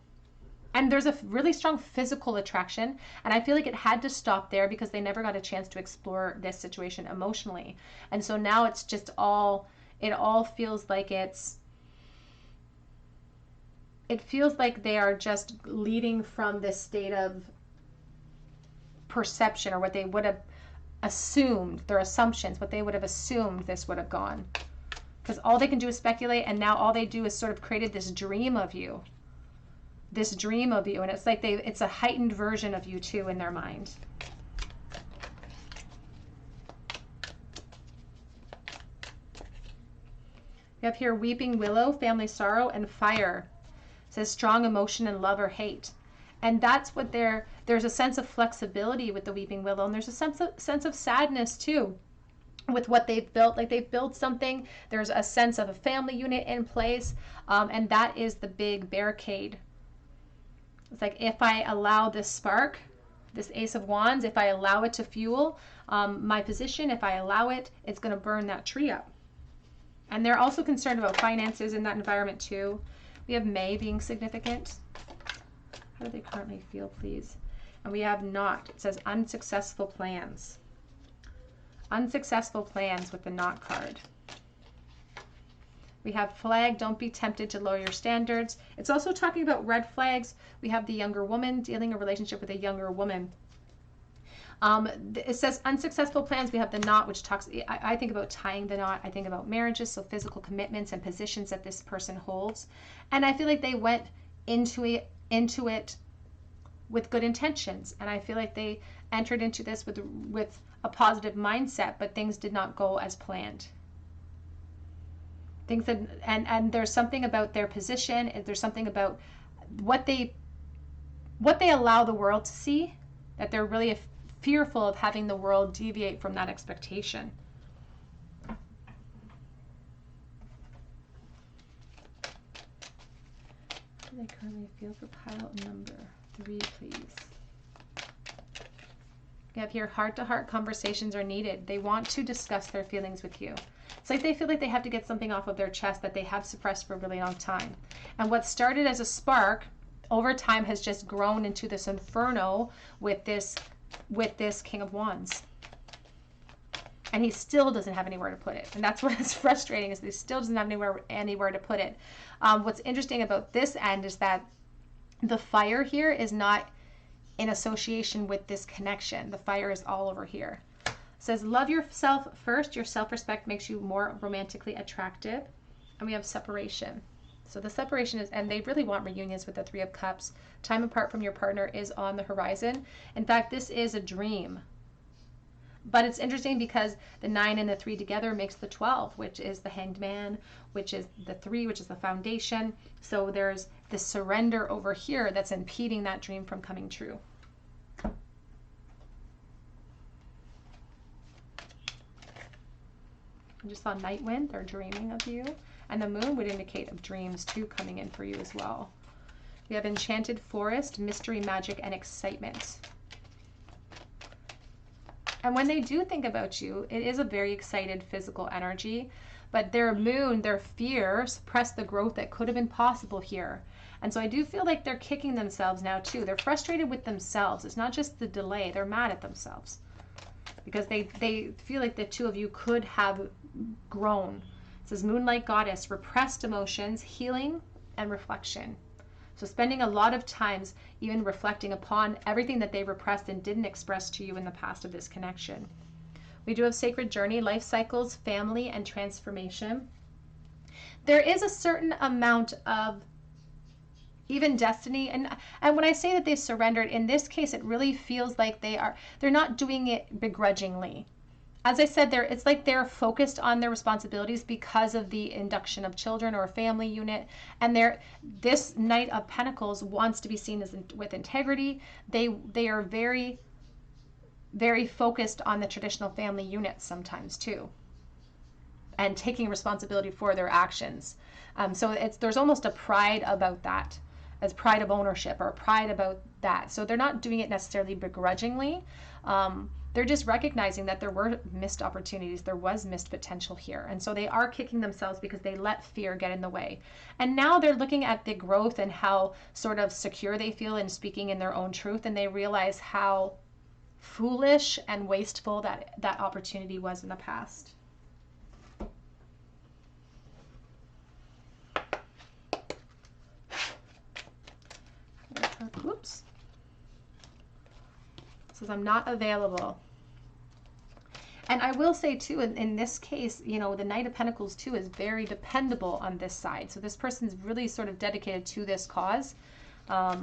And there's a really strong physical attraction. And I feel like it had to stop there because they never got a chance to explore this situation emotionally. And so now it's just it all feels like it feels like they are just leading from this state of perception, or what they would have assumed, their assumptions, what they would have assumed this would have gone. Because all they can do is speculate, and now all they do is sort of created this dream of you. This dream of you. And it's like it's a heightened version of you too in their mind. We have here weeping willow, family sorrow, and fire. It says strong emotion and love or hate. And that's what there's a sense of flexibility with the weeping willow. And there's a sense of sadness too with what they've built. Like they've built something. There's a sense of a family unit in place. And that is the big barricade. It's like, if I allow this spark, this Ace of Wands, if I allow it to fuel my position, if I allow it, it's going to burn that tree up. And they're also concerned about finances in that environment too. We have May being significant. How do they currently feel, please? And we have not. It says unsuccessful plans. Unsuccessful plans with the not card. We have flag, don't be tempted to lower your standards. It's also talking about red flags. We have the younger woman dealing a relationship with a younger woman. It says unsuccessful plans. We have the knot, which talks, I think about tying the knot. I think about marriages, so physical commitments and positions that this person holds. And I feel like they went into it with good intentions. And I feel like they entered into this with a positive mindset, but things did not go as planned. Things that, and there's something about their position. There's something about what they allow the world to see, that they're really fearful of having the world deviate from that expectation. How do they currently feel for pile number 3, please? We have here heart-to-heart conversations are needed. They want to discuss their feelings with you. It's like they feel like they have to get something off of their chest that they have suppressed for a really long time. And what started as a spark over time has just grown into this inferno with this King of Wands. And he still doesn't have anywhere to put it. And that's what is frustrating, is he still doesn't have anywhere to put it. What's interesting about this end is that the fire here is not in association with this connection. The fire is all over here. It says, love yourself first. Your self-respect makes you more romantically attractive. And we have separation. So the separation is, and they really want reunions with the 3 of Cups. Time apart from your partner is on the horizon. In fact, this is a dream. But it's interesting because the 9 and the 3 together makes the 12, which is the Hanged Man, which is the 3, which is the foundation. So there's the surrender over here that's impeding that dream from coming true. I just saw Night Wind, they're dreaming of you. And the moon would indicate of dreams too coming in for you as well. We have Enchanted Forest, mystery, magic, and excitement. And when they do think about you, it is a very excited physical energy, but their moon, their fear, suppressed the growth that could have been possible here. And so I do feel like they're kicking themselves now too. They're frustrated with themselves. It's not just the delay, they're mad at themselves. Because they feel like the two of you could have grown. It says Moonlight Goddess, repressed emotions, healing, and reflection. So spending a lot of times even reflecting upon everything that they repressed and didn't express to you in the past of this connection. We do have Sacred Journey, life cycles, family, and transformation. there is a certain amount of even destiny, and when I say that they surrendered, in this case it really feels like they're not doing it begrudgingly. As I said, it's like they're focused on their responsibilities because of the induction of children or a family unit, and this Knight of Pentacles wants to be seen as with integrity. They are very, very focused on the traditional family units sometimes too, and taking responsibility for their actions. So there's almost a pride about that, as pride of ownership or pride about that. So they're not doing it necessarily begrudgingly. They're just recognizing that there were missed opportunities, there was missed potential here. And so they are kicking themselves because they let fear get in the way. And now they're looking at the growth and how sort of secure they feel in speaking in their own truth. And they realize how foolish and wasteful that opportunity was in the past. Oops. It says I'm not available. And I will say too, in this case, you know, the Knight of Pentacles too is very dependable on this side. So this person's really sort of dedicated to this cause. I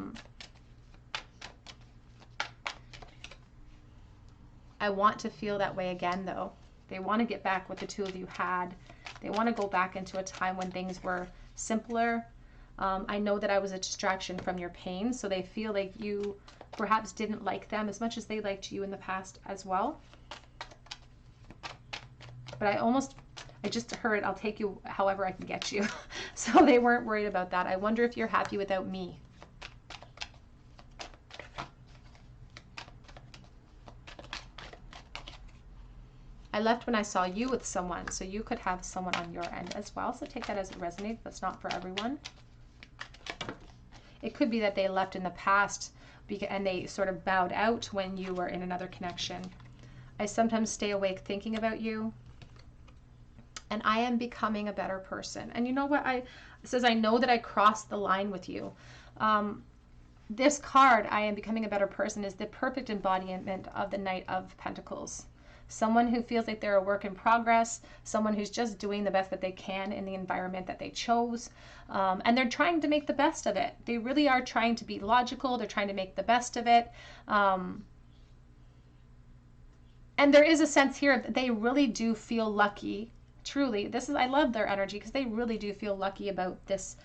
want to feel that way again though. They want to get back what the two of you had. They want to go back into a time when things were simpler. I know that I was a distraction from your pain, so they feel like you perhaps didn't like them as much as they liked you in the past as well. But I just heard, I'll take you however I can get you. So they weren't worried about that. I wonder if you're happy without me. I left when I saw you with someone, so you could have someone on your end as well. So take that as it resonates. That's not for everyone. It could be that they left in the past and they sort of bowed out when you were in another connection. I sometimes stay awake thinking about you, and I am becoming a better person. And you know what? It says, I know that I crossed the line with you. This card, I am becoming a better person, is the perfect embodiment of the Knight of Pentacles. Someone who feels like they're a work in progress, someone who's just doing the best that they can in the environment that they chose. And they're trying to make the best of it. They really are trying to be logical. They're trying to make the best of it. And there is a sense here that they really do feel lucky. Truly, I love their energy because they really do feel lucky about this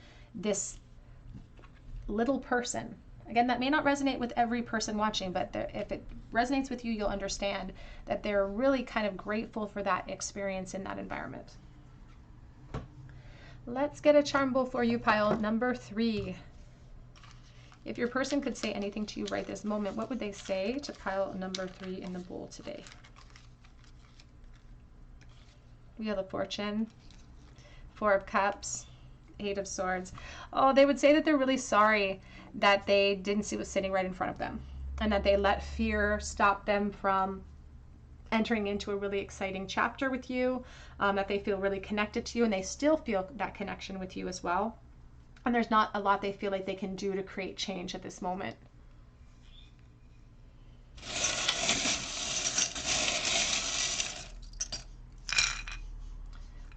little person. Again, that may not resonate with every person watching, but if it resonates with you, you'll understand that they're really kind of grateful for that experience in that environment. Let's get a charm bowl for you, pile number 3. If your person could say anything to you right this moment, what would they say to pile number 3 in the bowl today? Wheel of Fortune, 4 of Cups, 8 of Swords. Oh, they would say that they're really sorry that they didn't see what's sitting right in front of them, and that they let fear stop them from entering into a really exciting chapter with you, that they feel really connected to you, and they still feel that connection with you as well. And there's not a lot they feel like they can do to create change at this moment.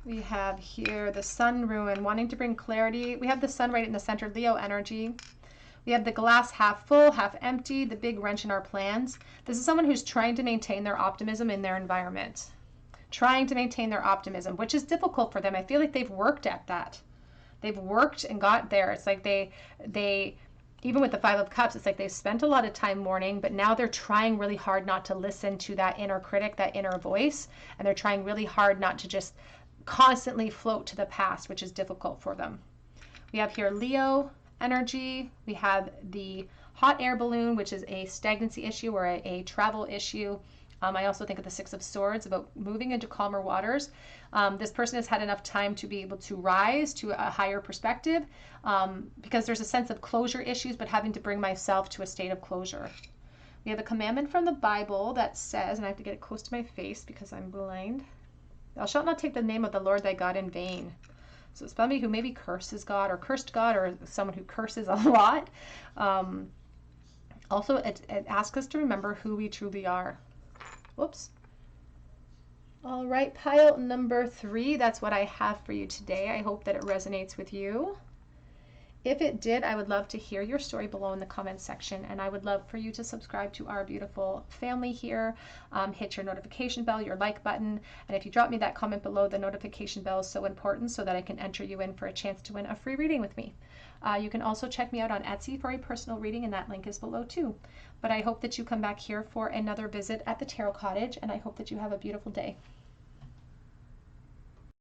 We have here the Sun Ruin, wanting to bring clarity. We have the Sun right in the center, Leo energy. We have the glass half full, half empty, the big wrench in our plans. This is someone who's trying to maintain their optimism in their environment. Trying to maintain their optimism, which is difficult for them. I feel like they've worked at that. They've worked and got there. It's like they even with the 5 of Cups, it's like they've spent a lot of time mourning, but now they're trying really hard not to listen to that inner critic, that inner voice. And they're trying really hard not to just constantly float to the past, which is difficult for them. We have here Leo energy. We have the hot air balloon, which is a stagnancy issue or a travel issue. I also think of the 6 of Swords, about moving into calmer waters. This person has had enough time to be able to rise to a higher perspective, because there's a sense of closure issues, but having to bring myself to a state of closure. We have a commandment from the Bible that says, and I have to get it close to my face because I'm blind, thou shalt not take the name of the Lord thy God in vain. So it's somebody who maybe curses God or cursed God, or someone who curses a lot. Also, it asks us to remember who we truly are. Whoops. All right, pile number 3, that's what I have for you today. I hope that it resonates with you. If it did, I would love to hear your story below in the comments section, and I would love for you to subscribe to our beautiful family here. Hit your notification bell, your like button, and if you drop me that comment below, the notification bell is so important so that I can enter you in for a chance to win a free reading with me. You can also check me out on Etsy for a personal reading, and that link is below too. But I hope that you come back here for another visit at the Tarot Cottage, and I hope that you have a beautiful day.